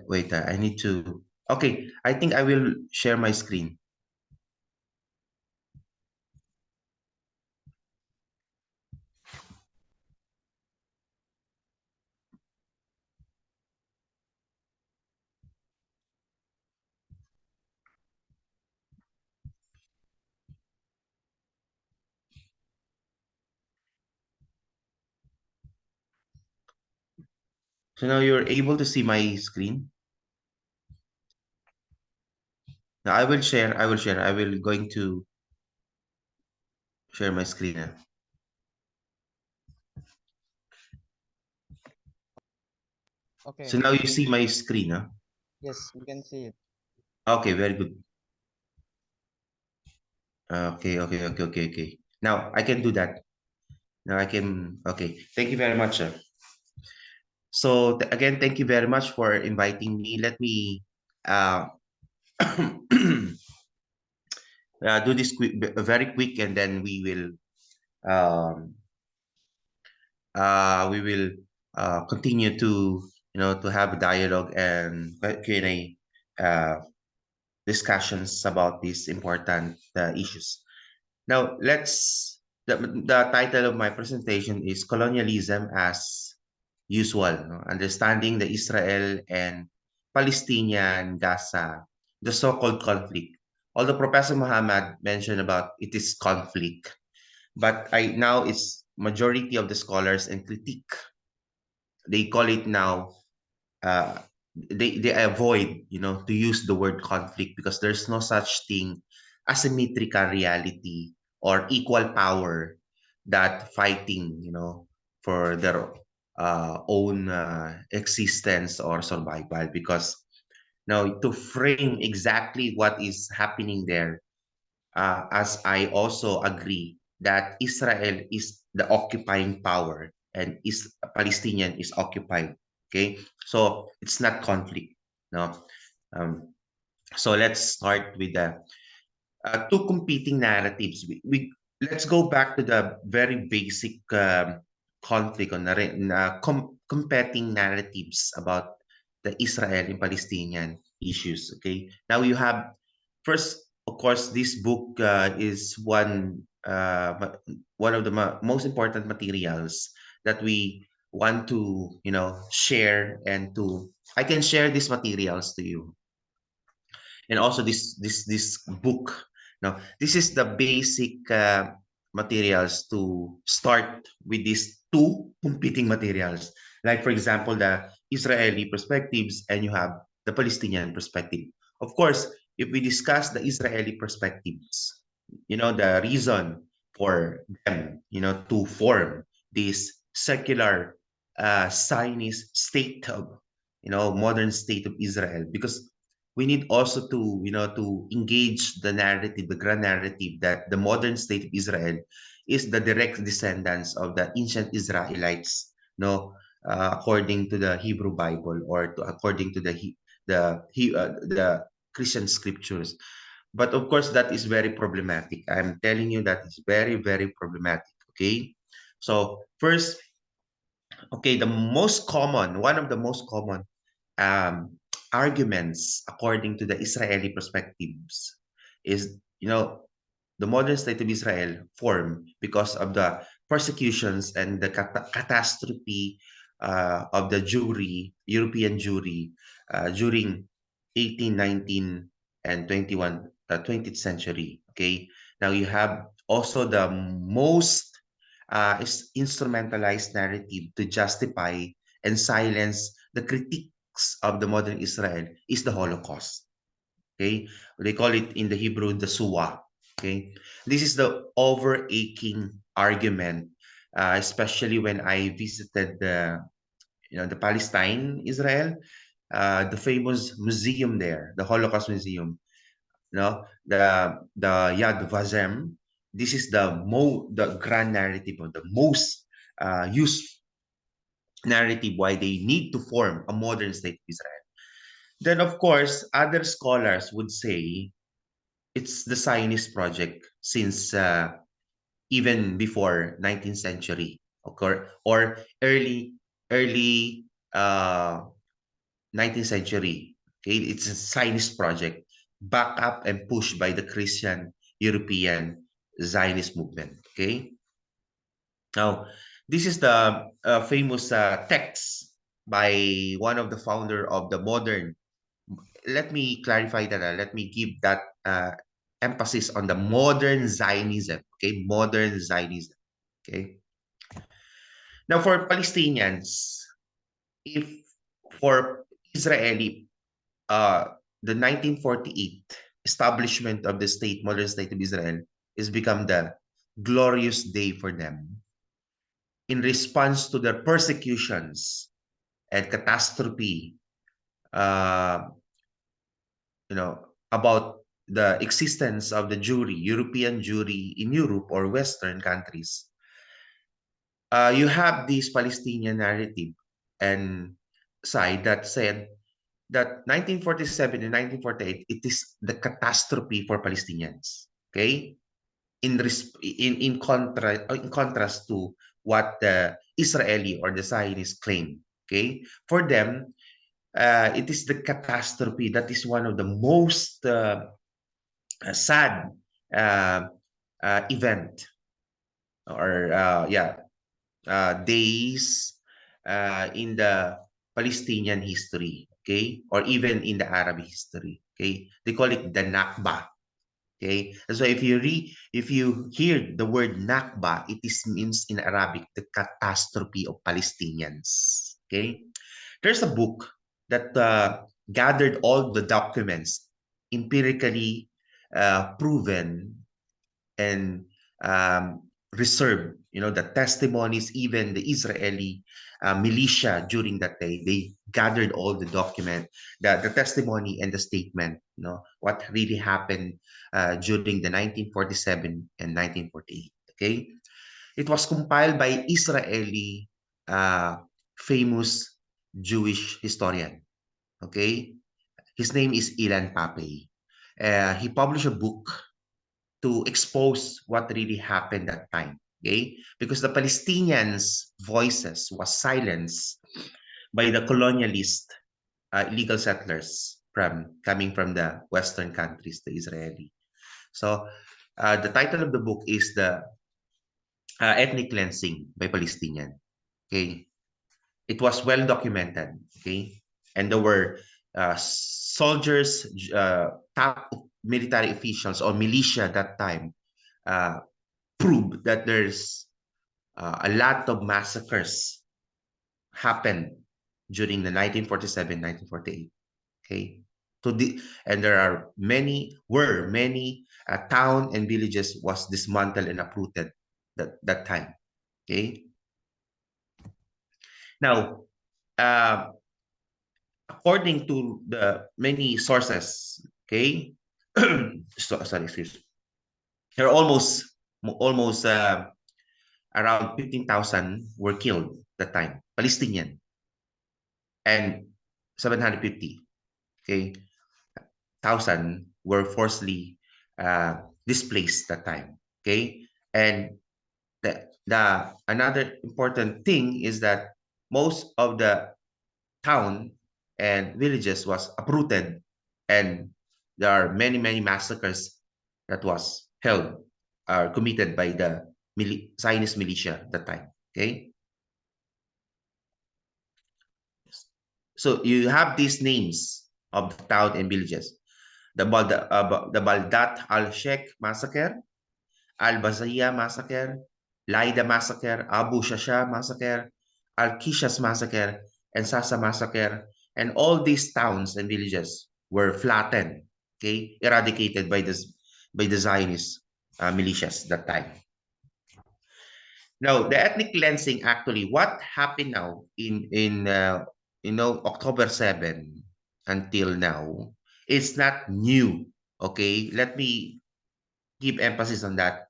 Wait, I need to. Okay, I think I will share my screen. So now you're able to see my screen. Now I will share. I will share. I will going to share my screen now. Okay. So now you see my screen, huh? Yes, we can see it. Okay, very good. Okay. Now I can do that. Now I can. Okay. Thank you very much, sir. So again, thank you very much for inviting me. Let me uh, do this very quick, and then um, we will continue to to have a dialogue and Q&A discussions about these important issues. Now, the title of my presentation is Colonialism as Usual, no? Understanding the Israel and Palestinian Gaza, the so-called conflict. Although Professor Muhammad mentioned about it is conflict, but I now it's majority of the scholars and critique, they call it now uh, they avoid to use the word conflict because there's no such thing as symmetrical reality or equal power that fighting for their own existence or survival. Because now to frame exactly what is happening there, as I also agree that Israel is the occupying power and is Palestinian is occupied. Okay, so it's not conflict. No, um, so let's start with the two competing narratives. We let's go back to the very basic conflict on competing narratives about the Israel and Palestinian issues. Okay, now you have first, of course, this book is one of the most important materials that we want to share and to I can share these materials to you, and also this book. Now this is the basic materials to start with these two competing materials, like for example the Israeli perspectives and you have the Palestinian perspective. Of course, if we discuss the Israeli perspectives, the reason for them to form this secular Zionist state of modern state of Israel, because we need also to to engage the narrative, the grand narrative, that the modern state of Israel is the direct descendants of the ancient Israelites, according to the Hebrew Bible, or according to the Christian scriptures. But of course, that is very problematic. I'm telling you that is very, very problematic. Okay, so first, okay, one of the most common um, arguments according to the Israeli perspectives is, the modern state of Israel formed because of the persecutions and the catastrophe of the European Jewry, during 18, 19, and 20th century. Okay, now you have also the most is instrumentalized narrative to justify and silence the critiques of the modern Israel is the Holocaust. Okay, they call it in the Hebrew the SUA. Okay, this is the overaching argument, especially when I visited the Palestine Israel, the famous museum there, the Holocaust Museum. The Yad Vashem. This is the grand narrative, or the most used narrative why they need to form a modern state of Israel. Then, of course, other scholars would say it's the Zionist project since even before 19th century, or early uh, 19th century. Okay, it's a Zionist project, backed up and pushed by the Christian European Zionist movement. Okay, now this is the famous text by one of the founder of the modern. Let me clarify that. Let me give that emphasis on the modern Zionism. Okay, modern Zionism. Okay. Now, for Palestinians, if for Israeli, the 1948 establishment of the state, modern state of Israel, has become the glorious day for them in response to their persecutions and catastrophe, uh, about the existence of the Jewry, European Jewry in Europe or Western countries. You have this Palestinian narrative and side that said that 1947 and 1948, it is the catastrophe for Palestinians. Okay, in contrast to what the Israeli or the Zionists claim. Okay, for them, it is the catastrophe that is one of the most sad uh, event or days in the Palestinian history, okay, or even in the Arab history, okay. They call it the Nakba, okay. And so if you hear the word Nakba, it is means in Arabic the catastrophe of Palestinians, okay. There's a book that gathered all the documents, empirically proven and reserved, the testimonies, even the Israeli militia during that day, they gathered all the document, the testimony and the statement, what really happened during the 1947 and 1948. Okay, it was compiled by Israeli famous Jewish historian. Okay, his name is Ilan Pape. He published a book to expose what really happened that time. Okay, because the Palestinians' voices was silenced by the colonialist illegal settlers from coming from the Western countries, the Israeli. So the title of the book is the ethnic cleansing by Palestinian. Okay, it was well documented. Okay, and there were soldiers, top military officials or militia at that time uh, proved that there's a lot of massacres happened during the 1947, 1948. Okay, so and there are many town and villages was dismantled and uprooted that time. Okay, now according to the many sources, okay, sorry, excuse me, there are almost around 15,000 were killed that time, Palestinian, and 750, okay, thousand were forcibly displaced that time. Okay, and the another important thing is that most of the town and villages was uprooted, and there are many massacres that was held or committed by the Zionist militia at that time. Okay, so you have these names of the town and villages: the Baldat al-Sheikh massacre, al-Bazaya massacre, Laida massacre, Abu Shasha massacre, al-Kishas massacre, and Sasa massacre, and all these towns and villages were flattened, okay, eradicated by the Zionist militias that time. Now, the ethnic cleansing, actually, what happened now in October 7 until now, it's not new. Okay, let me give emphasis on that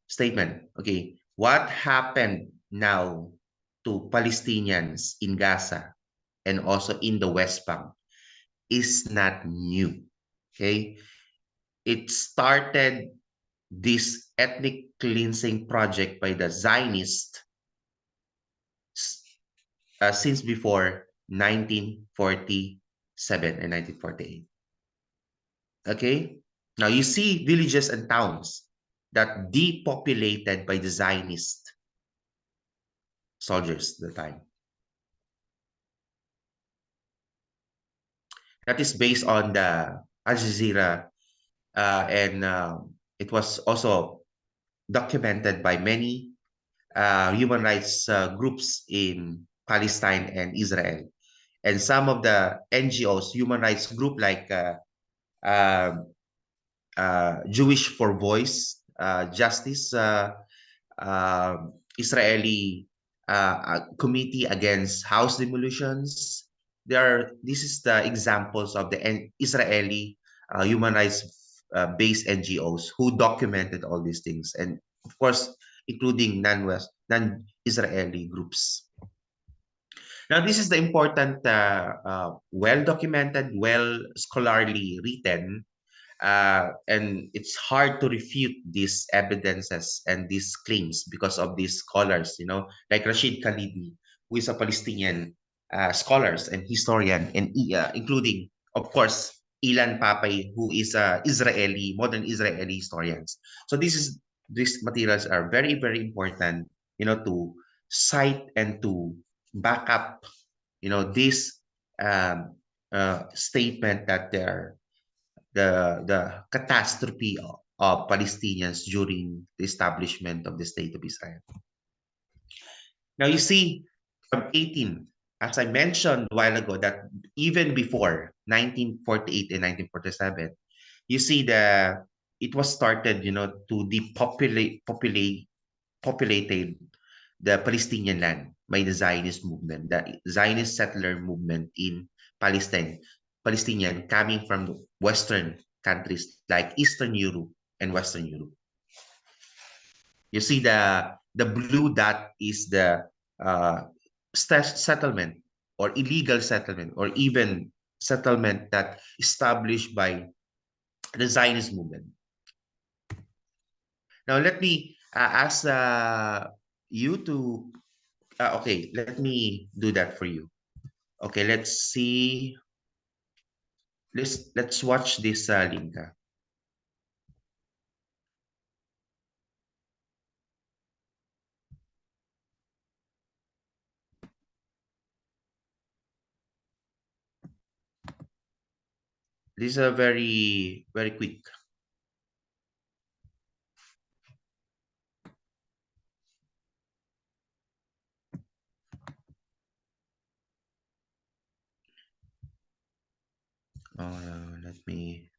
statement. Okay, what happened now to Palestinians in Gaza and also in the West Bank is not new. Okay, it started this ethnic cleansing project by the Zionists since before 1947 and 1948. Okay? Now you see villages and towns that depopulated by the Zionist soldiers at the time. That is based on the Al Jazeera, and it was also documented by many human rights groups in Palestine and Israel. And some of the NGOs, human rights group like uh, Jewish for Voice, Justice, uh, Israeli Committee Against House Demolitions. This is the examples of the Israeli human rights based NGOs who documented all these things, and of course, including non-Israeli groups. Now, this is the important, well documented, well scholarly written, and it's hard to refute these evidences and these claims because of these scholars, like Rashid Khalidi, who is a Palestinian scholars and historian, and including, of course, Ilan Papay, who is a modern Israeli historians. So these materials are very, very important, to cite and to back up, this um, statement that they're the catastrophe of Palestinians during the establishment of the State of Israel. Now you see, from 18, as I mentioned a while ago, that even before 1948 and 1947, you see it was started, to populated the Palestinian land by the Zionist movement, the Zionist settler movement in Palestinian coming from Western countries like Eastern Europe and Western Europe. You see the blue dot is the settlement or illegal settlement or even settlement that established by the Zionist movement. Now let me ask you to okay, let me do that for you. Okay, let's see. Let's watch this link. This is a very, very quick. Let me.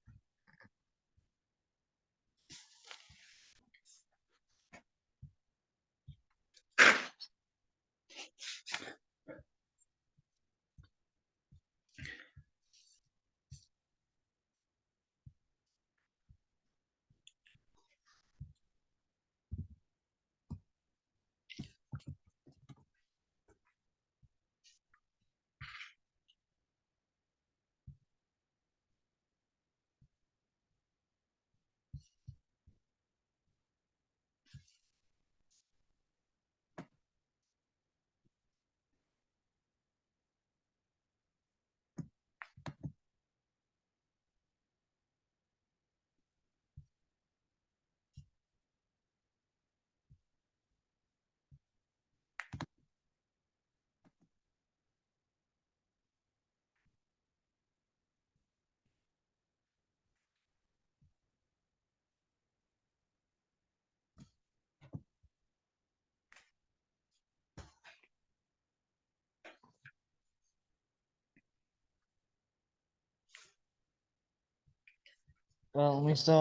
Well, Mr.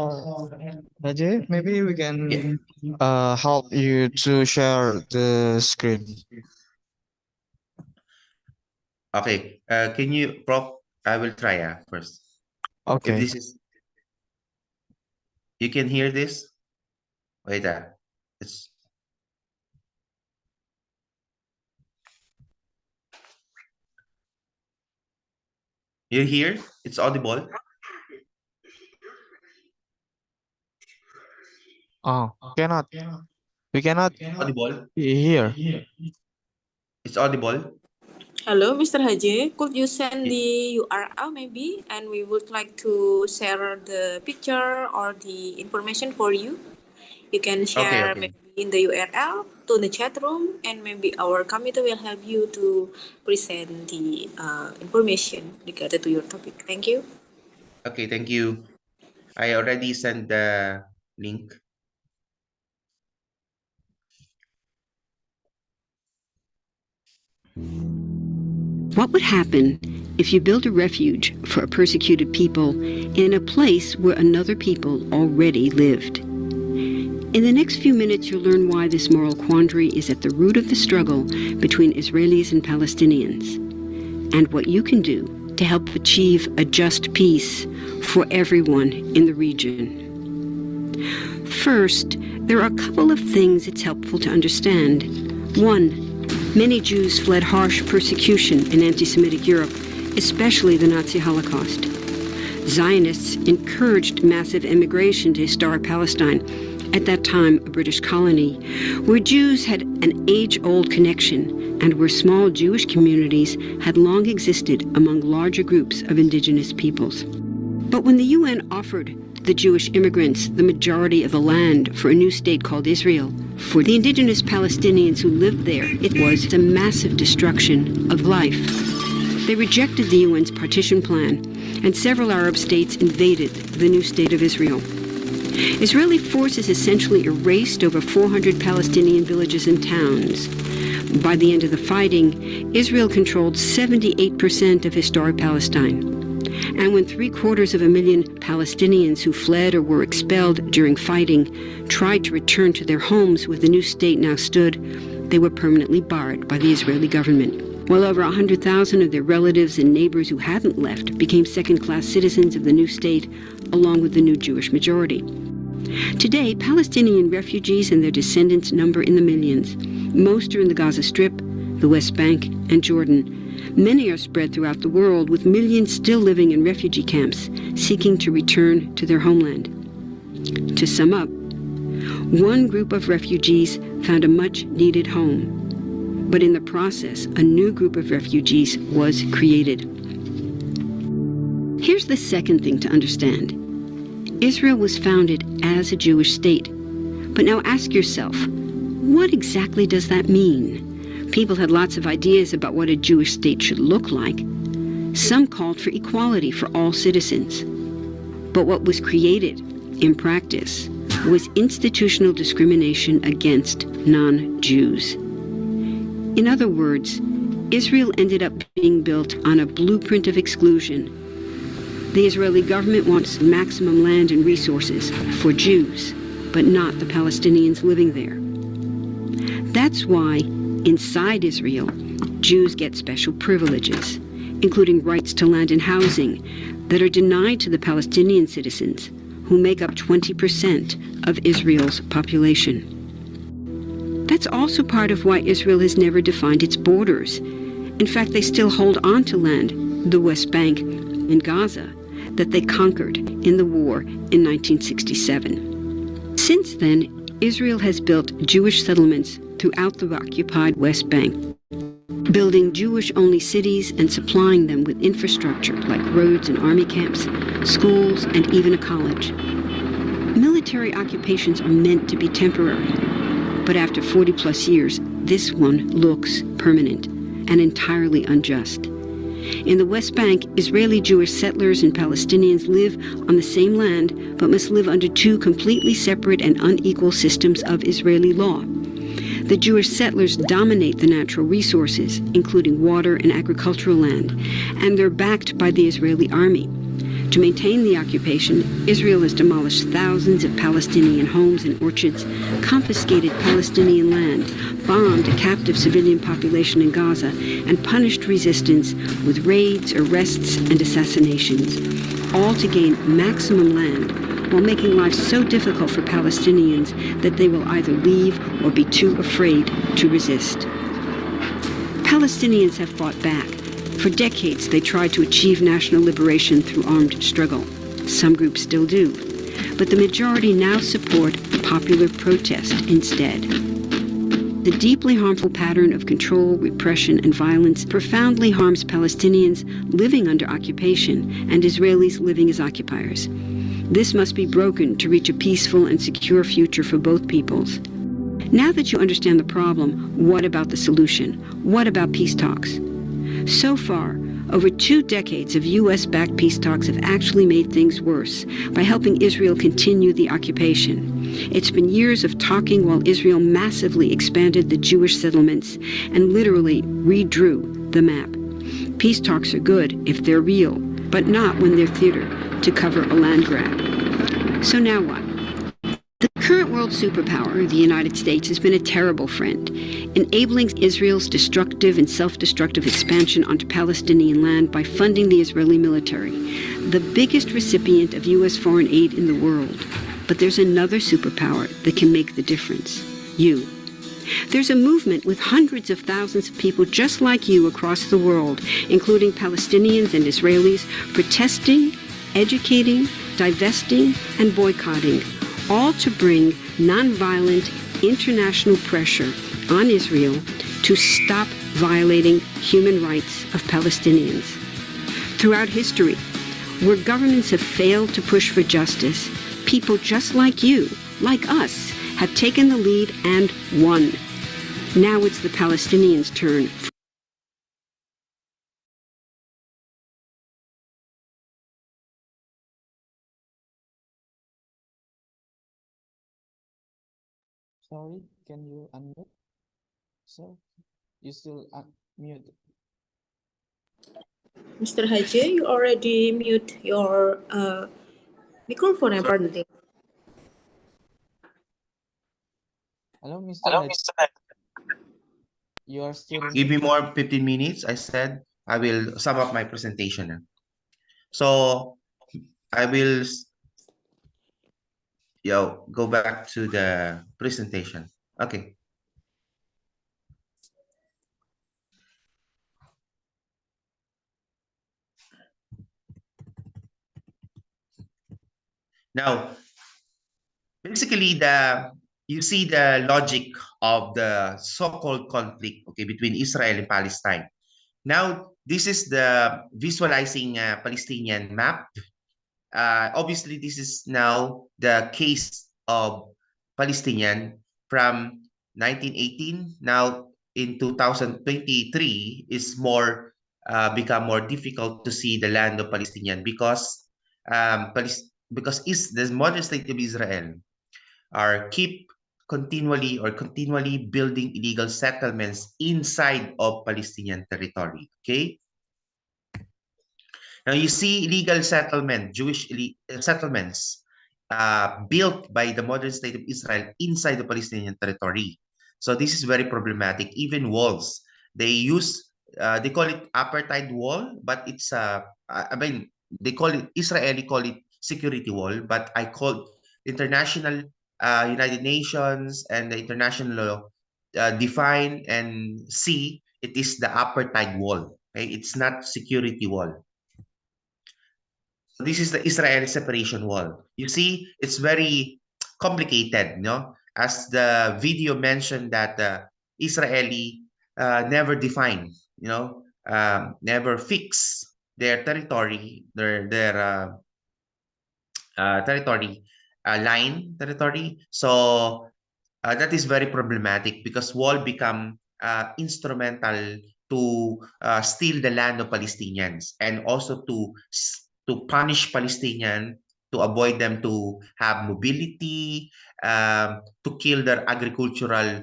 Hadje, maybe we Yeah. can help you to share the screen. Okay. Can you, Prof? I will try first. If Okay. this is, you can hear this. Wait. It's you hear? It's audible. Oh, cannot. We cannot Audible. hear. It's audible. Hello, Mr. Hadje. Could you send Y- the URL maybe? And we would like to share the picture or the information for you. You can Okay, share okay. maybe in the URL to the chat room, and maybe our committee will help you to present the information regarding to your topic. Thank you. Okay, thank you. I already sent the link. What would happen if you built a refuge for a persecuted people in a place where another people already lived? In the next few minutes, you'll learn why this moral quandary is at the root of the struggle between Israelis and Palestinians, and what you can do to help achieve a just peace for everyone in the region. First, there are a couple of things it's helpful to understand. One, many Jews fled harsh persecution in anti-Semitic Europe, especially the Nazi Holocaust. Zionists encouraged massive immigration to historic Palestine, at that time a British colony, where Jews had an age-old connection and where small Jewish communities had long existed among larger groups of indigenous peoples. But when the UN offered the Jewish immigrants the majority of the land for a new state called Israel, for the indigenous Palestinians who lived there, it was a massive destruction of life. They rejected the UN's partition plan, and several Arab states invaded the new state of Israel. Israeli forces essentially erased over 400 Palestinian villages and towns. By the end of the fighting, Israel controlled 78% of historic Palestine. And when 750,000 Palestinians who fled or were expelled during fighting tried to return to their homes where the new state now stood, they were permanently barred by the Israeli government. While over 100,000 of their relatives and neighbors who hadn't left became second-class citizens of the new state, along with the new Jewish majority. Today, Palestinian refugees and their descendants number in the millions. Most are in the Gaza Strip, the West Bank, and Jordan. Many are spread throughout the world, with millions still living in refugee camps, seeking to return to their homeland. To sum up, one group of refugees found a much-needed home. But in the process, a new group of refugees was created. Here's the second thing to understand. Israel was founded as a Jewish state. But now ask yourself, what exactly does that mean? People had lots of ideas about what a Jewish state should look like. Some called for equality for all citizens. But what was created, in practice, was institutional discrimination against non-Jews. In other words, Israel ended up being built on a blueprint of exclusion. The Israeli government wants maximum land and resources for Jews, but not the Palestinians living there. That's why, inside Israel, Jews get special privileges, including rights to land and housing, that are denied to the Palestinian citizens, who make up 20% of Israel's population. That's also part of why Israel has never defined its borders. In fact, they still hold on to land, the West Bank and Gaza, that they conquered in the war in 1967. Since then, Israel has built Jewish settlements throughout the occupied West Bank, building Jewish-only cities and supplying them with infrastructure like roads and army camps, schools, and even a college. Military occupations are meant to be temporary, but after 40-plus years, this one looks permanent and entirely unjust. In the West Bank, Israeli Jewish settlers and Palestinians live on the same land, but must live under two completely separate and unequal systems of Israeli law. The Jewish settlers dominate the natural resources, including water and agricultural land, and they're backed by the Israeli army. To maintain the occupation, Israel has demolished thousands of Palestinian homes and orchards, confiscated Palestinian land, bombed a captive civilian population in Gaza, and punished resistance with raids, arrests, and assassinations, all to gain maximum land, while making life so difficult for Palestinians that they will either leave or be too afraid to resist. Palestinians have fought back. For decades, they tried to achieve national liberation through armed struggle. Some groups still do. But the majority now support popular protest instead. The deeply harmful pattern of control, repression, and violence profoundly harms Palestinians living under occupation and Israelis living as occupiers. This must be broken to reach a peaceful and secure future for both peoples. Now that you understand the problem, what about the solution? What about peace talks? So far, over 2 decades of U.S.-backed peace talks have actually made things worse by helping Israel continue the occupation. It's been years of talking while Israel massively expanded the Jewish settlements and literally redrew the map. Peace talks are good if they're real, but not when they're theater to cover a land grab. So now what? The current world superpower, the United States, has been a terrible friend, enabling Israel's destructive and self-destructive expansion onto Palestinian land by funding the Israeli military, the biggest recipient of U.S. foreign aid in the world. But there's another superpower that can make the difference: you. There's a movement with hundreds of thousands of people just like you across the world, including Palestinians and Israelis, protesting, educating, divesting, and boycotting, all to bring nonviolent international pressure on Israel to stop violating human rights of Palestinians. Throughout history, where governments have failed to push for justice, people just like you, like us, have taken the lead and won. Now it's the Palestinians' turn. Sorry, can you unmute? Sir, you still unmute. Mr. Hadje, you already mute your microphone, apparently. Hello, Mr. Hadje. You are still in. Give me more 15 minutes. I said I will sum up my presentation. So I will go back to the presentation. Okay. Now, basically, you see the logic of the so-called conflict, okay, between Israel and Palestine. Now, this is the visualizing Palestinian map. Obviously, this is now the case of Palestinian from 1918. Now, in 2023, is more become more difficult to see the land of Palestinian because the modern state of Israel are continually building illegal settlements inside of Palestinian territory. Okay. Now you see illegal settlement, Jewish settlements built by the modern state of Israel inside the Palestinian territory. So this is very problematic. Even walls, they call it apartheid wall, but it's they call it, Israeli call it security wall, but I call international United Nations and the international law define and see it is the apartheid wall. Okay, it's not security wall. This is the Israel separation wall. You see, it's very complicated, no? As the video mentioned that Israeli never define, never fix their territory, their territory territory. So that is very problematic because wall become instrumental to steal the land of Palestinians and also to punish Palestinian, to avoid them to have mobility, to kill their agricultural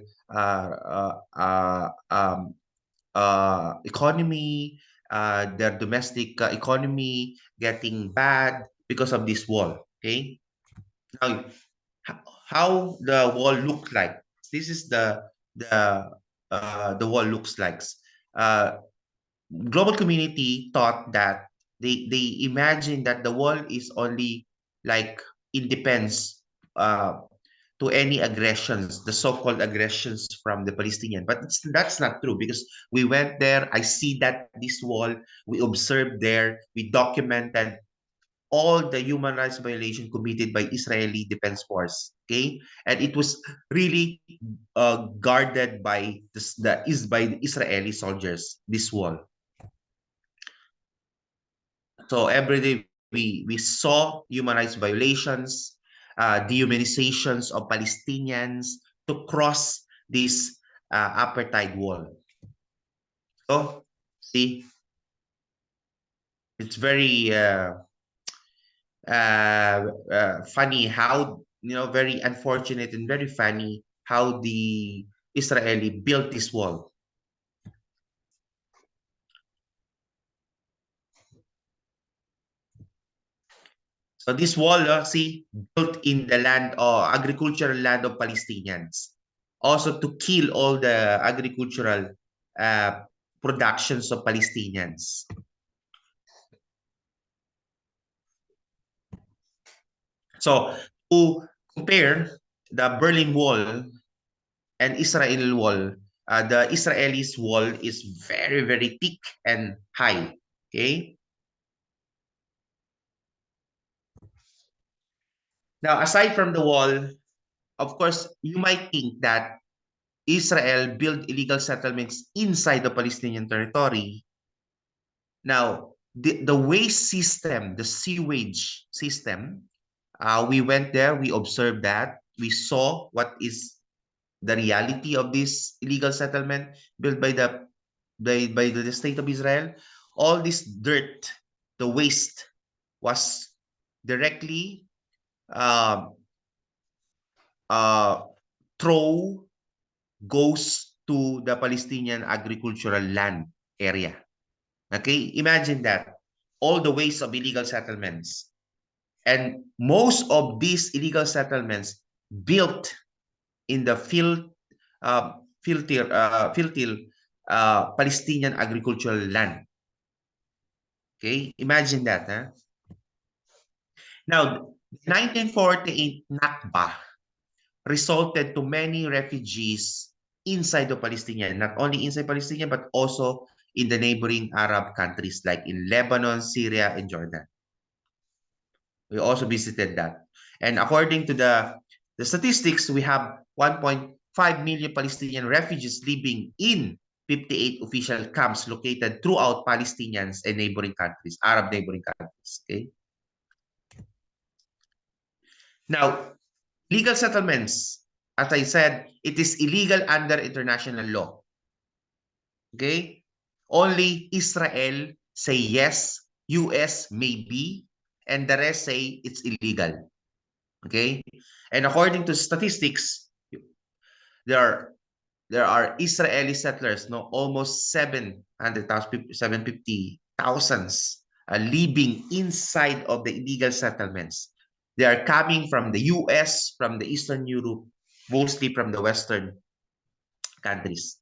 economy, their domestic economy getting bad because of this wall. Okay, now how the wall look like? This is the wall looks like. Global community thought that they imagine that the wall is only like it depends to any aggressions, the so-called aggressions from the Palestinian. But that's not true because we went there. I see that this wall, we observed there, we documented all the human rights violation committed by Israeli Defense Force. Okay, and it was really guarded by the Israeli soldiers. This wall. So every day we saw human rights violations, dehumanizations of Palestinians to cross this apartheid wall. So see, it's very funny how, very unfortunate and very funny how the Israeli built this wall. So this wall, see, built in the land or agricultural land of Palestinians, also to kill all the agricultural productions of Palestinians. So to compare the Berlin Wall and Israel Wall, the Israelis wall is very, very thick and high. Okay. Now, aside from the wall, of course, you might think that Israel built illegal settlements inside the Palestinian territory. Now, the waste system, the sewage system, we went there, we observed that, we saw what is the reality of this illegal settlement built by the state of Israel. All this dirt, the waste, was directly goes to the Palestinian agricultural land area. Okay, imagine that. All the waste of illegal settlements. And most of these illegal settlements built in the Palestinian agricultural land. Okay, imagine that. Huh? Now, 1948 Nakba resulted to many refugees inside the Palestinian, not only inside Palestinian, but also in the neighboring Arab countries like in Lebanon, Syria, and Jordan. We also visited that. And according to the statistics, we have 1.5 million Palestinian refugees living in 58 official camps located throughout Palestinians and neighboring countries, Arab neighboring countries. Okay. Now, legal settlements, as I said, it is illegal under international law. Okay? Only Israel say yes, US maybe, and the rest say it's illegal. Okay? And according to statistics, there are Israeli settlers, no, almost 750,000 living inside of the illegal settlements. They are coming from the US, from the Eastern Europe, mostly from the Western countries.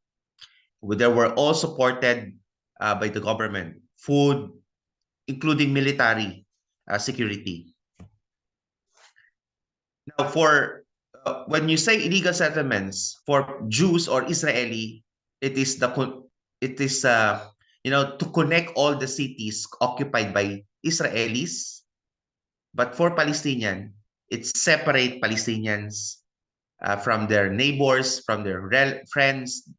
They were all supported by the government, food, including military security. Now, for when you say illegal settlements for Jews or Israeli, it is to connect all the cities occupied by Israelis. But for Palestinian, it's separate Palestinians from their neighbors, from their friends,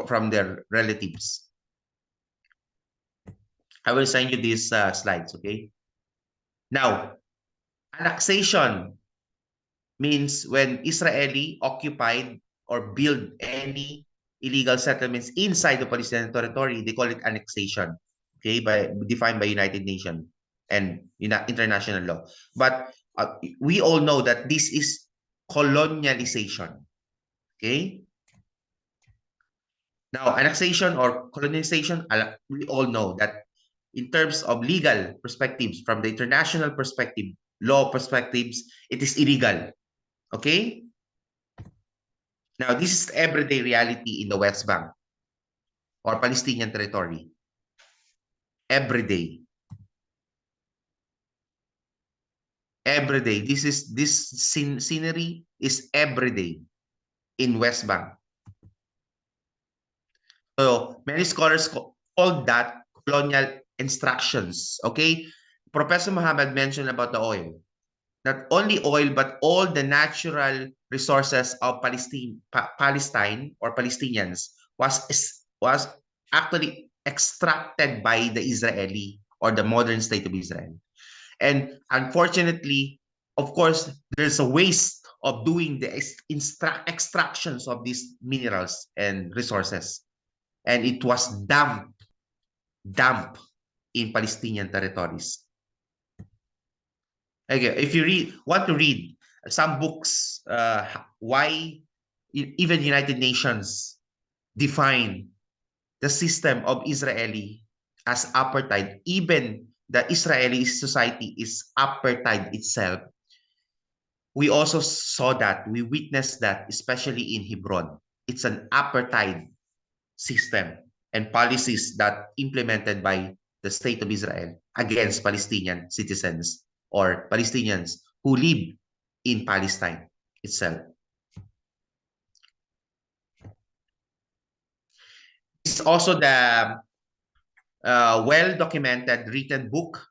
from their relatives. I will send you these slides, okay? Now, annexation means when Israeli occupied or build any illegal settlements inside the Palestinian territory, they call it annexation, okay, defined by United Nations and international law. But we all know that this is colonialization, okay? Now, annexation or colonization, we all know that in terms of legal perspectives, from the international perspective, law perspectives, it is illegal. Okay? Now, this is everyday reality in the West Bank or Palestinian territory. Every day. Every day. This scenery is every day in West Bank. So, many scholars call that colonial instructions. Okay? Professor Muhammad mentioned about the oil. Not only oil, but all the natural resources of Palestine or Palestinians was actually extracted by the Israeli or the modern state of Israel. And unfortunately, of course, there's a waste of doing the extractions of these minerals and resources. And it was dumped in Palestinian territories. Okay, if you want to read some books, why even United Nations define the system of Israeli as apartheid, even the Israeli society is apartheid itself. We also saw that, we witnessed that, especially in Hebron. It's an apartheid system and policies that implemented by the state of Israel against Palestinian citizens or Palestinians who live in Palestine itself. It's also the well-documented written book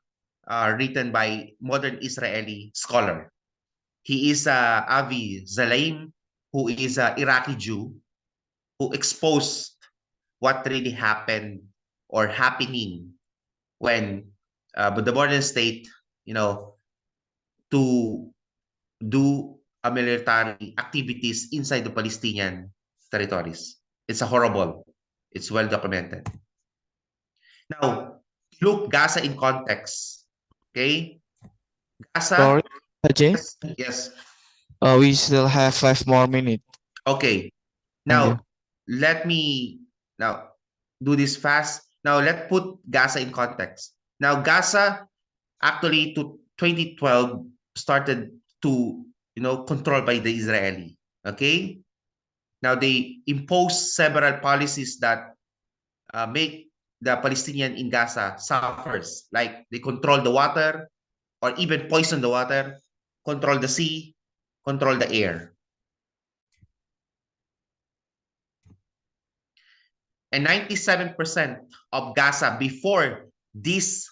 written by modern Israeli scholar. He is Avi Zalaim, who is an Iraqi Jew, who exposed what really happened or happening when the modern state, to do military activities inside the Palestinian territories. It's horrible. It's well documented. Now, look Gaza in context. Okay? Gaza. Sorry, Hadje. Yes. We still have 5 more minutes. Okay. Now, let me do this fast. Now, let's put Gaza in context. Now, Gaza actually to 2012 started to, controlled by the Israeli. Okay? Now, they imposed several policies that make the Palestinian in Gaza suffers. Like they control the water or even poison the water, control the sea, control the air. And 97% of Gaza before this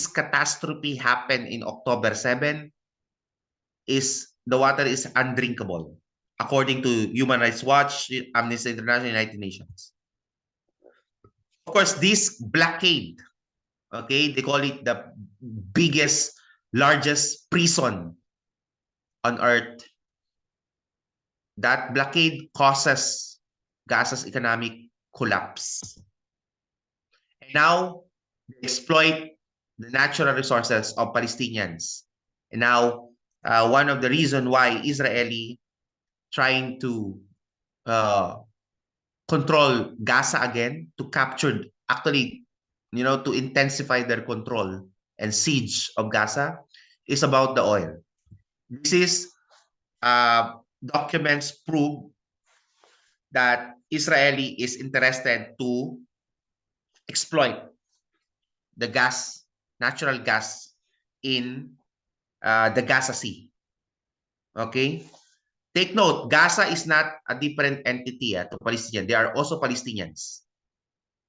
catastrophe happened in October 7 is the water is undrinkable, according to Human Rights Watch, Amnesty International, United Nations. Of course, this blockade, okay, they call it the largest prison on earth. That blockade causes Gaza's economic collapse. And now they exploit the natural resources of Palestinians. And now one of the reasons why Israeli trying to control Gaza again, to capture, actually, to intensify their control and siege of Gaza is about the oil. This is documents prove that Israeli is interested to exploit the gas, natural gas in the Gaza Sea. Okay? Take note, Gaza is not a different entity to Palestinians. They are also Palestinians.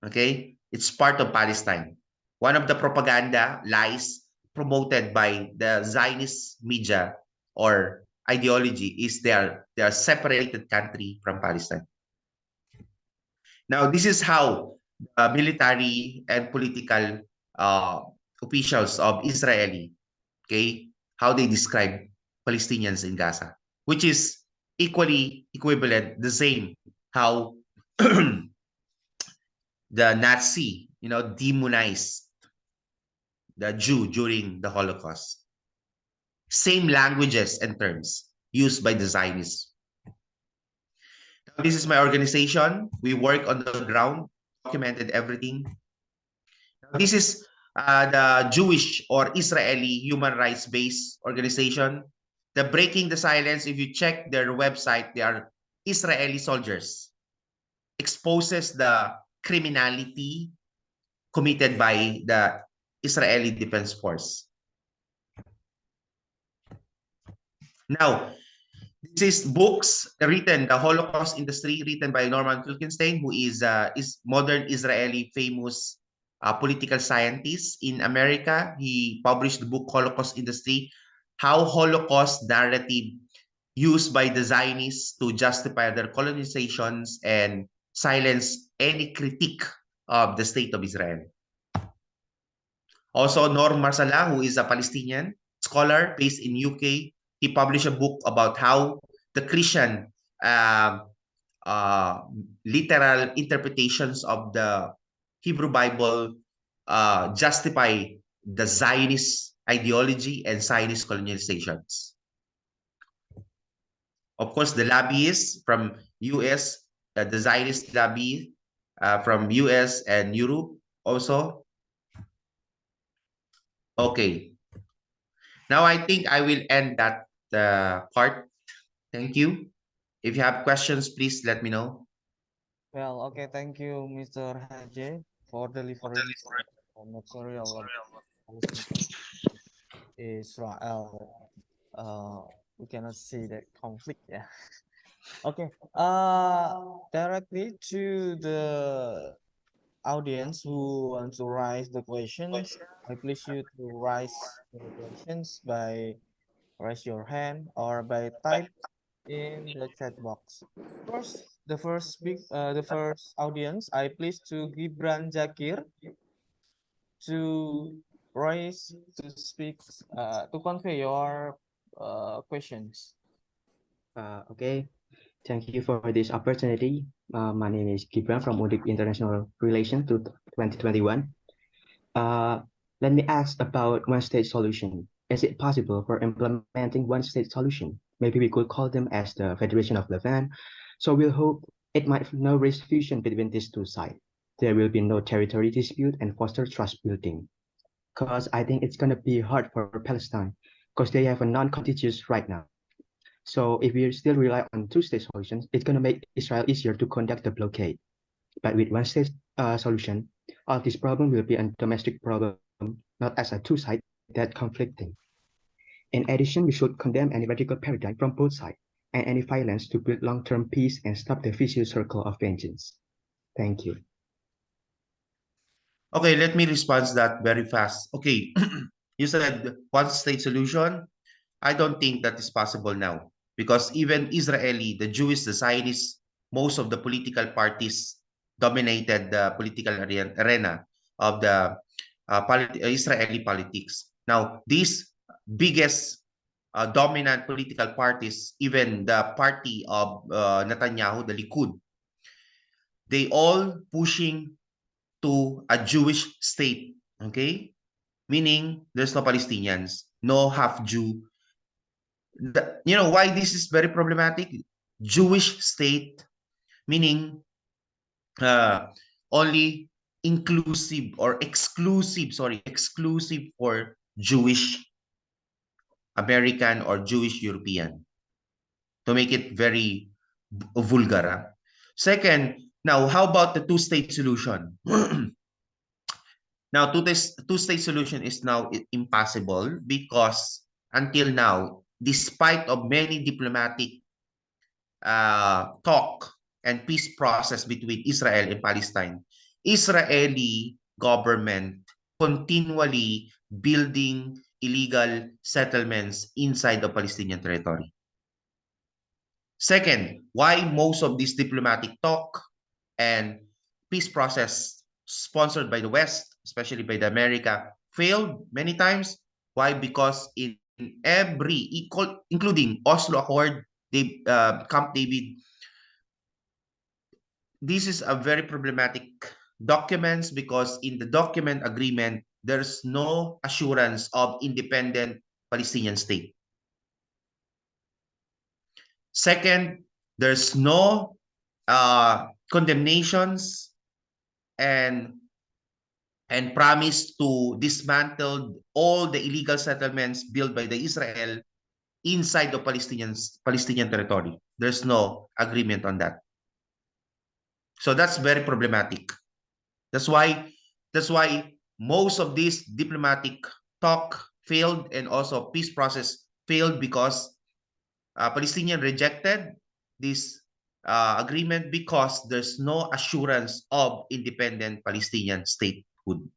Okay? It's part of Palestine. One of the propaganda lies promoted by the Zionist media or ideology is they are separated country from Palestine. Now, this is how military and political officials of Israeli, okay, how they describe Palestinians in Gaza, which is equally equivalent, the same how the Nazi, demonized the Jew during the Holocaust. Same languages and terms used by the Zionists. Now, this is my organization. We work on the ground, documented everything. Now, this is the Jewish or Israeli human rights-based organization. The Breaking the Silence, if you check their website, they are Israeli soldiers. Exposes the criminality committed by the Israeli Defense Force. Now, this is books written, The Holocaust Industry, written by Norman Finkelstein, who is modern Israeli famous political scientist in America. He published the book Holocaust Industry, how Holocaust narrative used by the Zionists to justify their colonizations and silence any critique of the state of Israel. Also, Norm Marsala, who is a Palestinian scholar based in UK, he published a book about how the Christian literal interpretations of the Hebrew Bible justify the Zionist ideology and Zionist colonizations. Of course, the lobbyists from US, the Zionist lobby from US and Europe also. Okay. Now I think I will end that part. Thank you. If you have questions, please let me know. Well, okay, thank you, Mr. Hadje, for delivering material about Palestine, Israel. We cannot see the conflict, yeah. Okay, directly to the audience who want to raise the questions, I please you to raise the questions by raise your hand or by type in the chat box. First, the first audience, I please to Gibran Zakir to raise to speak to convey your questions. Okay, thank you for this opportunity. My name is Gibran from International Relations to 2021. Let me ask about one-state solution. Is it possible for implementing one-state solution? Maybe we could call them as the Federation of Levant. So we'll hope it might no risk fusion between these two sides. There will be no territory dispute and foster trust building. Because I think it's going to be hard for Palestine because they have a non-contiguous right now. So if we still rely on two-state solutions, it's going to make Israel easier to conduct the blockade. But with one-state solution, all this problem will be a domestic problem, not as a two-side that conflicting. In addition, we should condemn any radical paradigm from both sides and any violence to build long-term peace and stop the vicious circle of vengeance. Thank you. Okay, let me respond to that very fast. Okay, you said one-state solution. I don't think that is possible now because even Israeli, the Jewish, the Zionists, most of the political parties dominated the political arena of the Israeli politics. Now, these biggest dominant political parties, even the party of Netanyahu, the Likud, they all pushing to a Jewish state, okay? Meaning there's no Palestinians, no half-Jew. You know why this is very problematic? Jewish state, meaning only inclusive or exclusive for Jewish American or Jewish European, to make it very vulgar. Second, now how about the two-state solution? Now, two-state solution is now impossible because until now, despite of many diplomatic talk and peace process between Israel and Palestine, Israeli government continually building illegal settlements inside the Palestinian territory. Second, why most of this diplomatic talk and peace process sponsored by the West, especially by the America, failed many times? Why? Because in every including Oslo Accord, Camp David, this is a very problematic documents because in the document agreement, there's no assurance of independent Palestinian state. Second, there's no condemnations and promise to dismantle all the illegal settlements built by the Israel inside the Palestinian territory. There's no agreement on that. So that's very problematic. That's why most of this diplomatic talk failed and also peace process failed because Palestinian rejected this agreement because there's no assurance of independent Palestinian state statehood.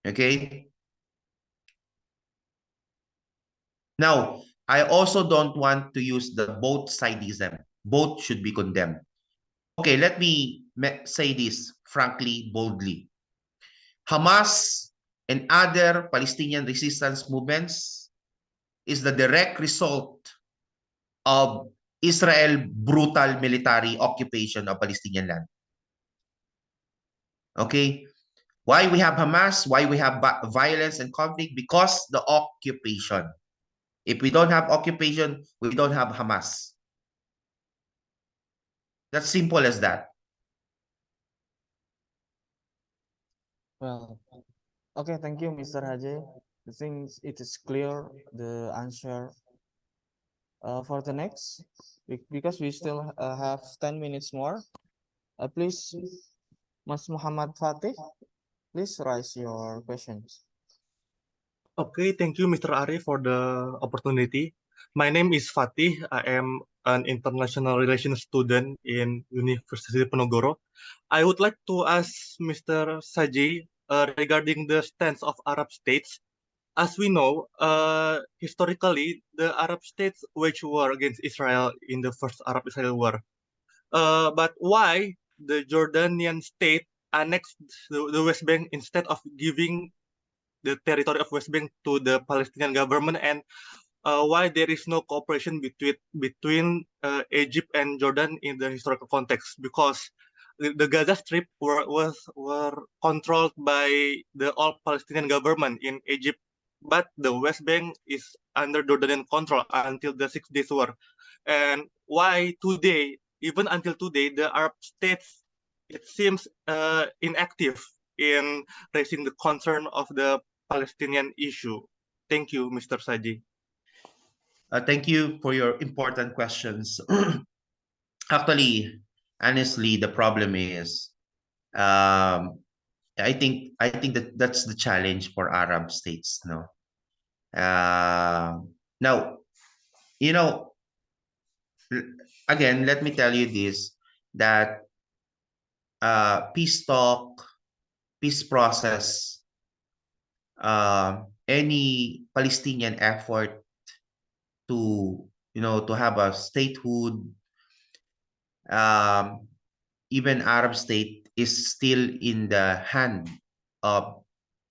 Okay? Now, I also don't want to use the both sidism. Both should be condemned. Okay, let me say this frankly, boldly. Hamas and other Palestinian resistance movements is the direct result of Israel brutal military occupation of Palestinian land. Okay? Why we have Hamas? Why we have violence and conflict? Because the occupation. If we don't have occupation, we don't have Hamas. That's simple as that. Well, okay, thank you, Mr. Hadje. I think it is clear the answer. For the next, because we still have 10 minutes more. Please, Mas Muhammad Fatih, please raise your questions. Okay, thank you, Mr. Ari, for the opportunity. My name is Fatih. I am an international relations student in University of Diponegoro. I would like to ask Mr. Sadje regarding the stance of Arab states. As we know, historically, the Arab states waged war against Israel in the first Arab-Israel war. But why the Jordanian state annexed the West Bank instead of giving the territory of West Bank to the Palestinian government, and why there is no cooperation between Egypt and Jordan in the historical context? Because the Gaza Strip were controlled by the all Palestinian government in Egypt, but the West Bank is under Jordanian control until the 6 Days War. And why today, even until today, the Arab states, it seems inactive in raising the concern of the Palestinian issue? Thank you, Mr. Sadje. Thank you for your important questions. Actually, honestly, the problem is, I think that's the challenge for Arab states. No, now you know. Again, let me tell you this: that peace talk, peace process, any Palestinian effort to to have a statehood, um, even Arab state is still in the hand of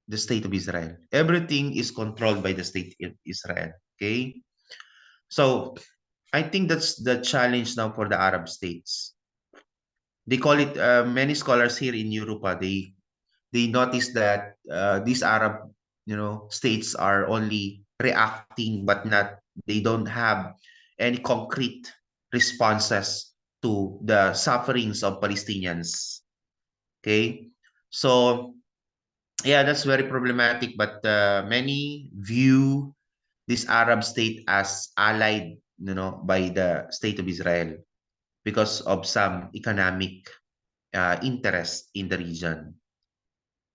the state of Israel. Everything is controlled by the state of Israel. Okay, so I think that's the challenge now for the Arab states. They call it, many scholars here in Europe. They notice that these Arab states are only reacting, but not they don't have any concrete responses to the sufferings of Palestinians. Okay, so yeah, that's very problematic. But many view this Arab state as allied, by the state of Israel because of some economic interest in the region.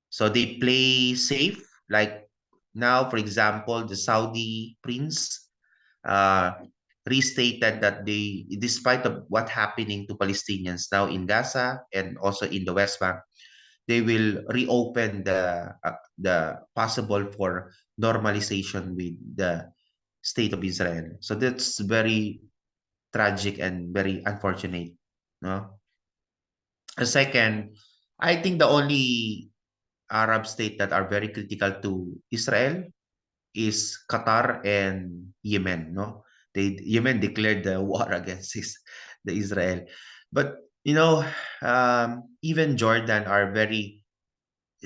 So they play safe. Like now, for example, the Saudi prince uh, restated that despite of what happening to Palestinians now in Gaza and also in the West Bank, they will reopen the possible for normalization with the state of Israel. So that's very tragic and very unfortunate. No. A second, I think the only Arab state that are very critical to Israel is Qatar and Yemen. No, Yemen declared the war against the Israel, but even Jordan are very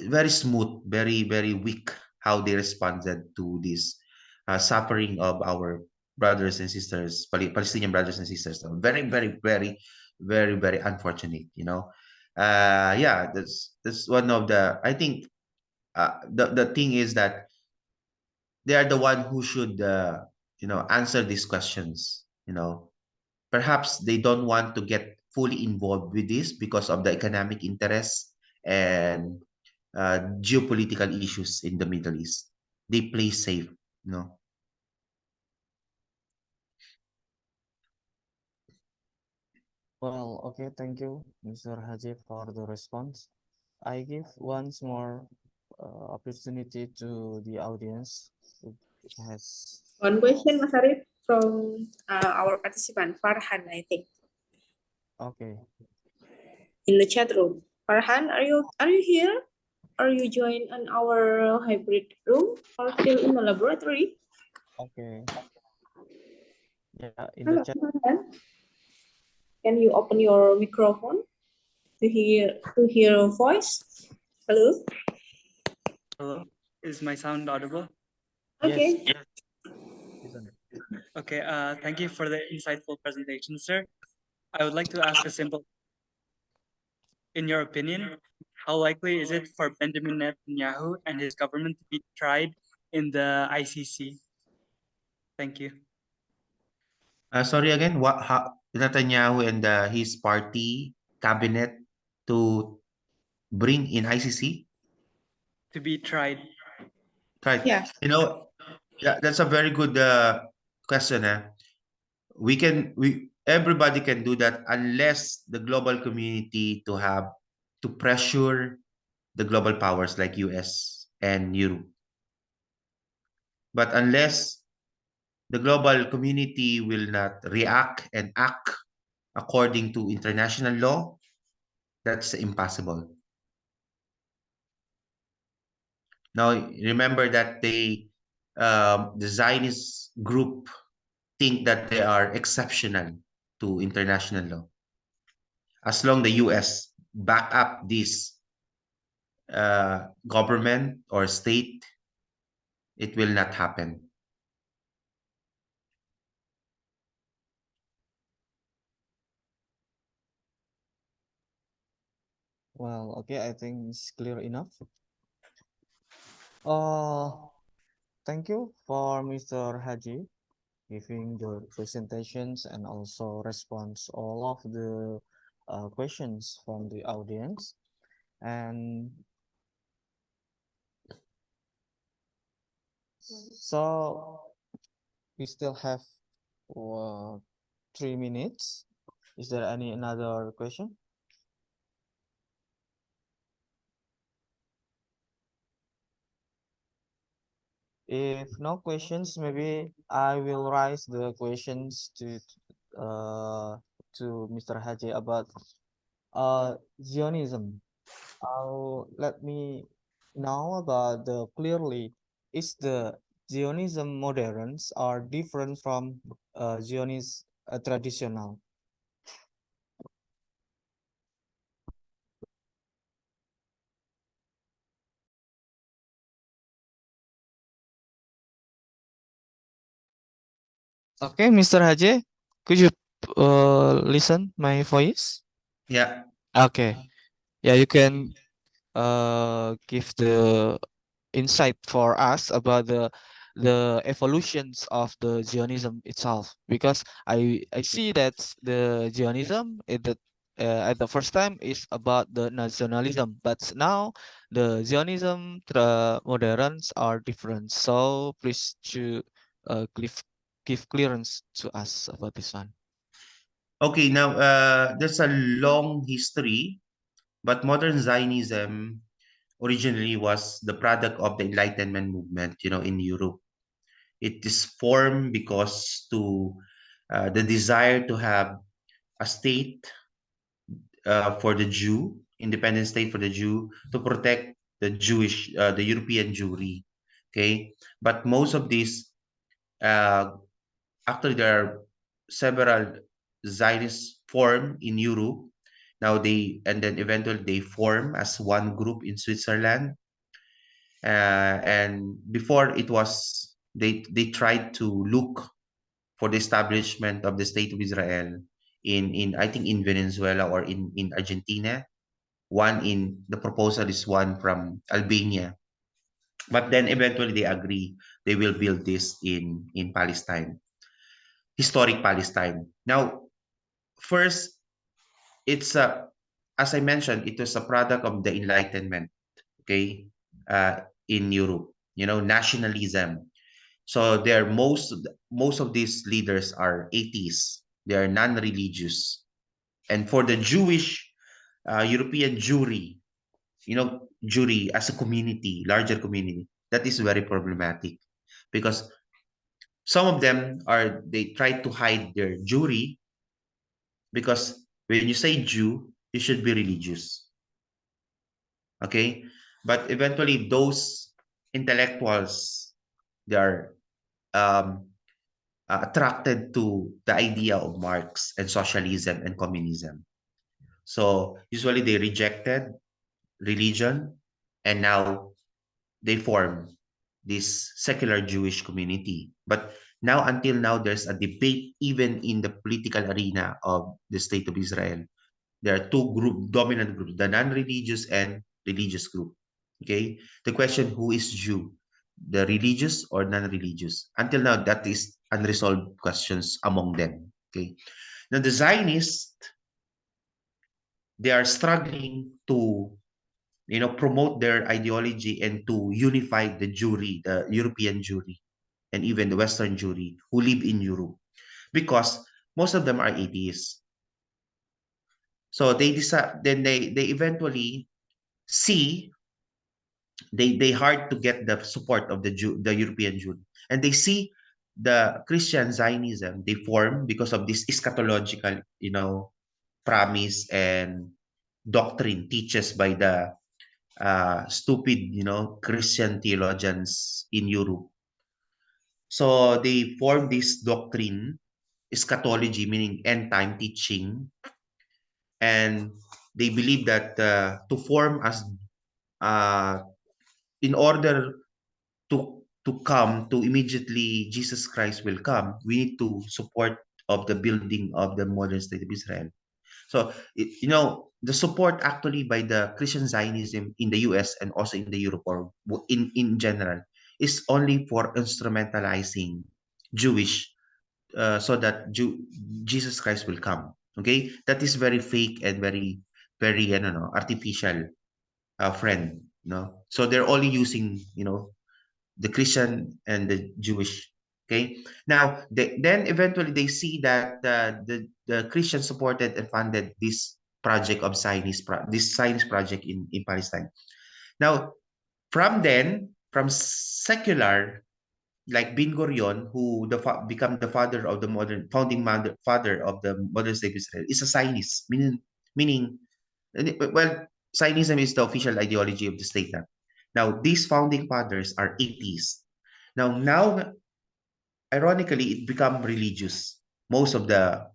very smooth, very very weak how they responded to this suffering of our brothers and sisters, Palestinian brothers and sisters. Very very very very very unfortunate. Yeah, that's one of the. I think the thing is that they are the one who should answer these questions. Perhaps they don't want to get fully involved with this because of the economic interests and geopolitical issues in the Middle East. They play safe. Well, okay, thank you, Mr. Hadje, for the response. I give once more opportunity to the audience who has. One question, Mas Arif, from our participant, Farhan, I think, Okay. in the chat room. Farhan, are you here? Are you join on our hybrid room or still in the laboratory? Okay. Yeah, in the Hello, chat. Farhan. Can you open your microphone to hear your voice? Hello. Hello, is my sound audible? Okay. Yes. Listen. Okay, thank you for the insightful presentation, sir. I would like to ask a simple, in your opinion, how likely is it for Benjamin Netanyahu and his government to be tried in the ICC? Thank you. Sorry again, what Netanyahu and his party cabinet to bring in ICC? To be tried. Right. Yeah. You know, yeah, that's a very good question. Everybody can do that unless the global community to pressure the global powers like US and Europe. But unless the global community will not react and act according to international law, that's impossible. Now, remember that the Zionist group think that they are exceptional to international law. As long the US back up this government or state, it will not happen. Well, okay, I think it's clear enough. Thank you for Mr. Hadje giving the presentations and also response all of the questions from the audience. And so we still have 3 minutes. Is there any another question? If no questions, maybe I will raise the questions to Mr. Hadje about Zionism. Let me know about the clearly, is the Zionism moderns are different from Zionist traditional? Okay, Mr. Hadje, could you listen my voice? Yeah. Okay. Yeah, you can give the insight for us about the evolutions of the Zionism itself, because I see that the Zionism at the first time is about the nationalism, but now the Zionism moderns are different. So please to give clearance to us about this one. Okay, now there's a long history, but modern Zionism originally was the product of the Enlightenment movement, in Europe. It is formed because the desire to have a state for the Jew, independent state for the Jew, to protect the European Jewry. Okay, but most of these, actually, there are several Zionists form in Europe. Now and then eventually they form as one group in Switzerland. And before it was, they tried to look for the establishment of the state of Israel in I think in Venezuela or in Argentina. The proposal is one from Albania, but then eventually they agree they will build this in Palestine, historic Palestine. Now, first, it's as I mentioned, it was a product of the Enlightenment. Okay, in Europe, nationalism. So most of these leaders are atheists. They are non-religious, and for the Jewish European Jewry, Jewry as a community, larger community, that is very problematic because some of them they try to hide their Jewry because when you say Jew, you should be religious. Okay? But eventually those intellectuals, they are attracted to the idea of Marx and socialism and communism. So usually they rejected religion and now they form this secular Jewish community. But now, until now, there's a debate even in the political arena of the State of Israel. There are two dominant groups, the non-religious and religious group. Okay? The question, who is Jew? The religious or non-religious? Until now, that is unresolved questions among them. Okay? Now, the Zionists, they are struggling to promote their ideology and to unify the Jewry, the European Jewry, and even the Western Jewry who live in Europe, because most of them are atheists. So they decide, then they eventually see they hard to get the support of the European Jewry, and they see the Christian Zionism they form because of this eschatological promise and doctrine teaches by the stupid, Christian theologians in Europe. So they form this doctrine, eschatology, meaning end time teaching, and they believe that to form as in order to come to immediately Jesus Christ will come, we need to support of the building of the modern state of Israel. So, the support actually by the Christian Zionism in the US and also in the Europe or in general is only for instrumentalizing Jewish so that Jesus Christ will come. Okay? That is very fake and very, very, I don't know, artificial friend. So they're only using, the Christian and the Jewish. Okay. Now, then eventually they see that the Christian supported and funded this project of this Zionist project in Palestine. Now, from secular, like Ben Gurion, who become the father of the modern father of the modern state of Israel, is a Zionist, meaning well, Zionism is the official ideology of the state now. Now, these founding fathers are atheists. Now, ironically, it become religious. Most of the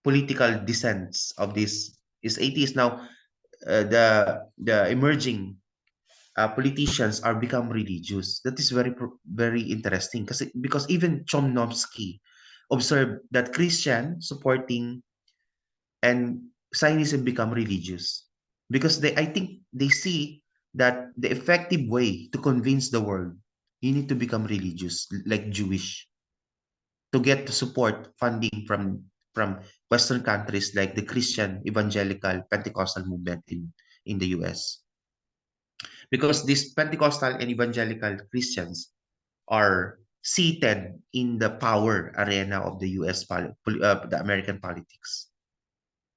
political descents of this is atheist. Now, the emerging politicians are become religious. That is very very interesting because even Chomsky observed that Christian supporting and Zionism become religious because I think they see that the effective way to convince the world, you need to become religious like Jewish to get the support funding from Western countries like the Christian evangelical Pentecostal movement in the US, because these Pentecostal and evangelical Christians are seated in the power arena of the the American politics.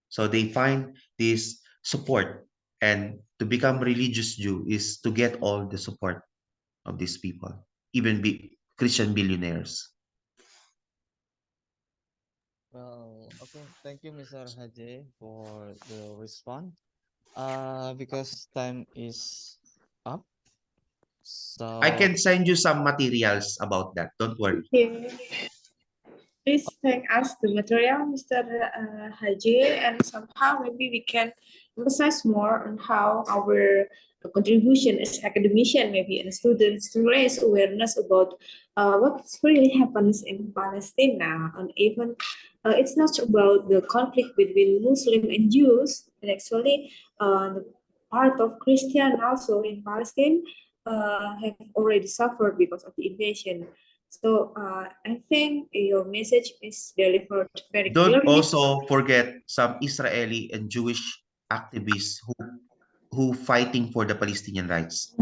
So they find this support, and to become religious Jew is to get all the support of these people, even Christian billionaires. Well, okay. Thank you, Mr. Hadje, for the response. Because time is up, I so can send you some materials about that. Don't worry. Okay. Please send us the material, Mr. Hadje, and somehow maybe we can emphasize more on how our contribution as academician, maybe and students, to raise awareness about what really happens in Palestine now, and even it's not about the conflict between Muslim and Jews, and actually the part of Christian also in Palestine have already suffered because of the invasion. So I think your message is delivered very Don't clearly. also forget some Israeli and Jewish activists who fighting for the Palestinian rights.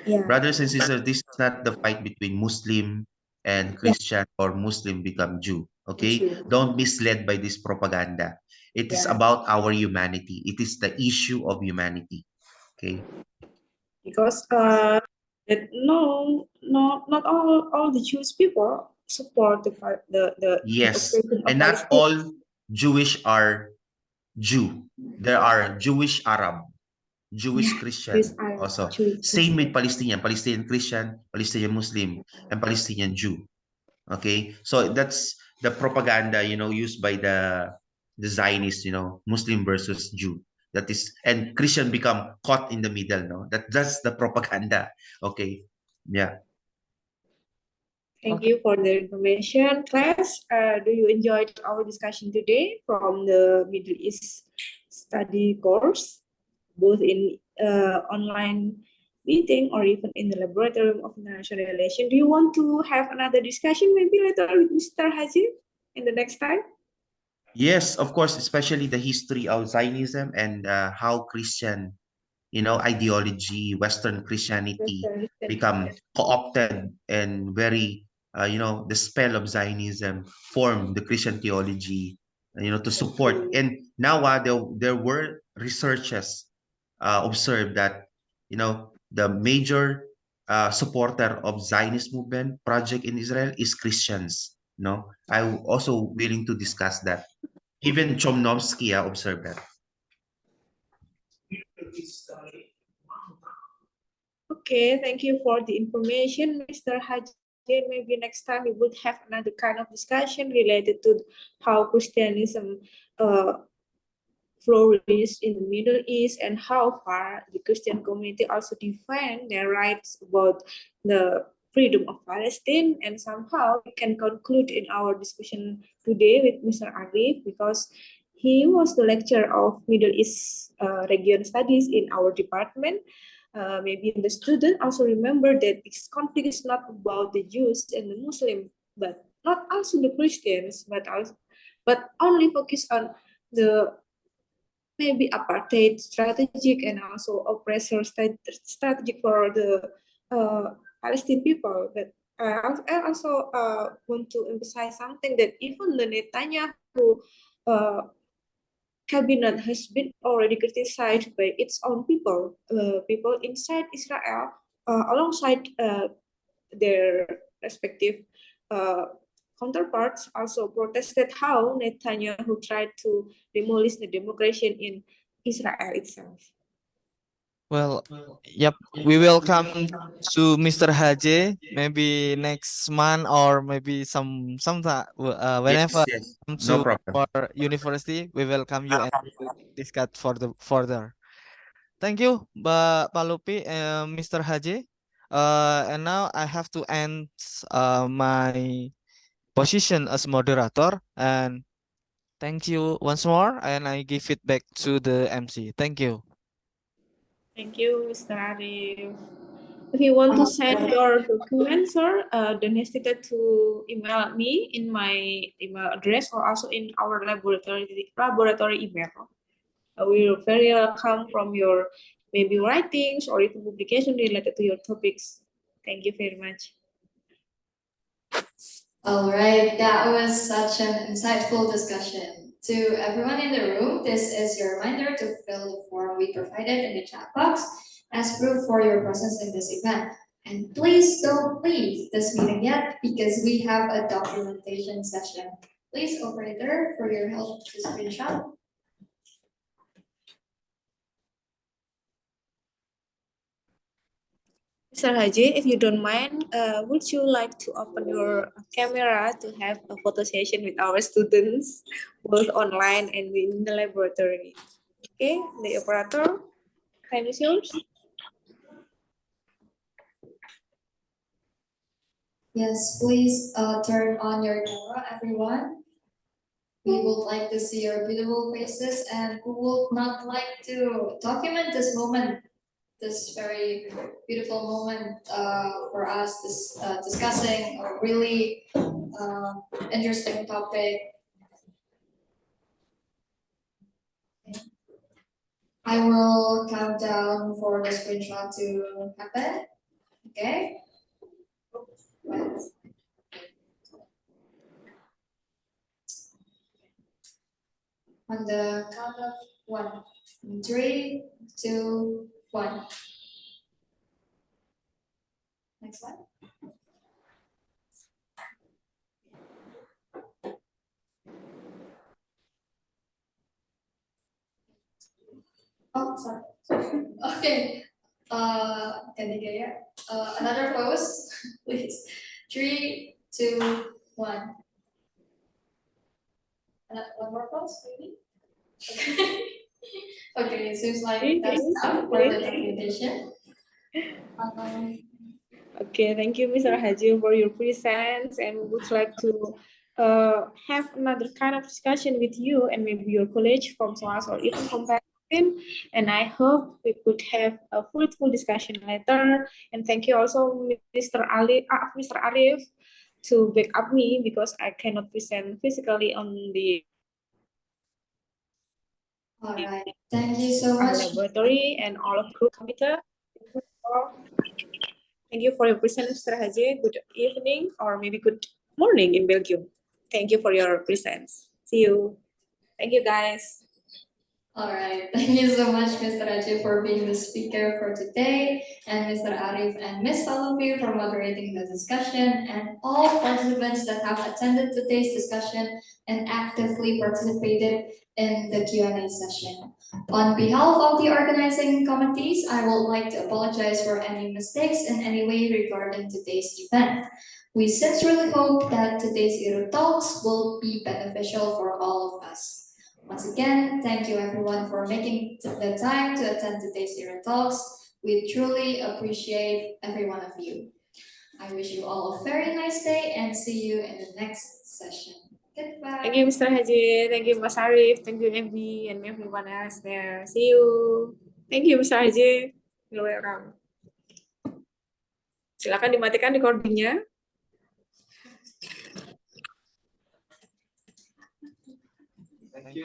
Yeah, Brothers and sisters, this is not the fight between Muslim and yeah, Christian or Muslim become Jew. thank Okay? you. Don't misled by this propaganda. It is Yeah, about our humanity. It is the issue of humanity. Okay. Because that not all the Jewish people support the Yes, occupation of and not Palestine. all Jewish are Jew. There are Jewish Arab, Jewish Yeah, Jewish Christian Arab, also. Jewish Same with Christian. Palestinian, Palestinian Christian, Palestinian Muslim, and Palestinian Jew. Okay, so that's the propaganda, used by the Zionists, Muslim versus Jew. That is, and Christian become caught in the middle. No, that's the propaganda. Okay, yeah. Thank Okay. you for the information, class. Do you enjoyed our discussion today from the Middle East study course, both in online meeting or even in the laboratory of international relation? Do you want to have another discussion maybe later with Mr. Haji in the next time? Yes, of course, especially the history of Zionism and how Christian, ideology, Western Yes, Christianity sir. become co-opted and very, the spell of Zionism formed the Christian theology, to support. Okay. And now there were researchers observed that, the major supporter of Zionist movement project in Israel is Christians. I'm also willing to discuss that. Even Chomsky observed that. Okay, thank you for the information, Mr. Haji. Maybe next time we would have another kind of discussion related to how Christianism flourished in the Middle East and how far the Christian community also defend their rights about the freedom of Palestine. And somehow we can conclude in our discussion today with Mr. Arif because he was the lecturer of Middle East region studies in our department. Maybe the student also remember that this conflict is not about the Jews and the Muslim, but not also the Christians, but only focus on the maybe apartheid strategic and also oppressor strategic for the Palestinian people. But I also want to emphasize something that even the Netanyahu uh, cabinet has been already criticized by its own people, people inside Israel, alongside their respective uh, counterparts also protested how Netanyahu tried to demolish the democracy in Israel itself. Well, yep. We will come to Mr. Hadje maybe next month or maybe Yes, whenever yes, come no to problem. our university, we welcome you and we'll discuss further. Thank you, Palupi and Mr. Haji. And now I have to end my position as moderator. And thank you once more. And I give it back to the MC. Thank you. Thank you, Mr. Arif. If you want to send your documents, sir, don't hesitate to email me in my email address or also in our laboratory email. We will very welcome from your maybe writings or even publication related to your topics. Thank you very much. All right, that was such an insightful discussion. To everyone in the room, this is your reminder to fill the form we provided in the chat box as proof for your presence in this event. And please don't leave this meeting yet because we have a documentation session. Please, operator, for your help to screenshot. Mr. Haji, if you don't mind, would you like to open your camera to have a photo session with our students, both online and in the laboratory? Okay, the operator, time is yours. Yes, please turn on your camera, everyone. We would like to see your beautiful faces, and who would not like to document this moment, this very beautiful moment for us, discussing a really interesting topic. I will count down for the screenshot to happen. Okay. On the count of 1, 3, 2, 1. Next slide. Oh, sorry. Okay. Ketiga ya. Another pose, please. 3, 2, 1. One more pose, maybe. Okay. Okay. It seems like that's enough for the documentation. Okay, thank you, Mr. Hadje, for your presence, and we would like to have another kind of discussion with you and maybe your colleague from SOAS or even from Palestine. And I hope we could have a fruitful discussion later. And thank you also, Mr. Arif, to back up me because I cannot present physically on the All right. Thank you so much. laboratory and all of group computer. Thank you for your presence, Mr. Hadje. Good evening or maybe good morning in Belgium. Thank you for your presence. See you. Thank you, guys. All right. Thank you so much, Mr. Hadje, for being the speaker for today, and Mr. Arif and Ms. Palupi for moderating the discussion, and all participants that have attended today's discussion and actively participated in the Q&A session. On behalf of the organizing committees, I would like to apologize for any mistakes in any way regarding today's event. We sincerely hope that today's IRUDLab Talks will be beneficial for all of us. Once again, thank you everyone for making the time to attend today's IRUDLab Talks. We truly appreciate every one of you. I wish you all a very nice day and see you in the next session. Goodbye. Thank you, Mr. Hadje. Thank you, Mas Arif. Thank you, MB, and everyone else there. See you. Thank you, Mr. Hadje. You're welcome. Silakan dimatikan recordingnya.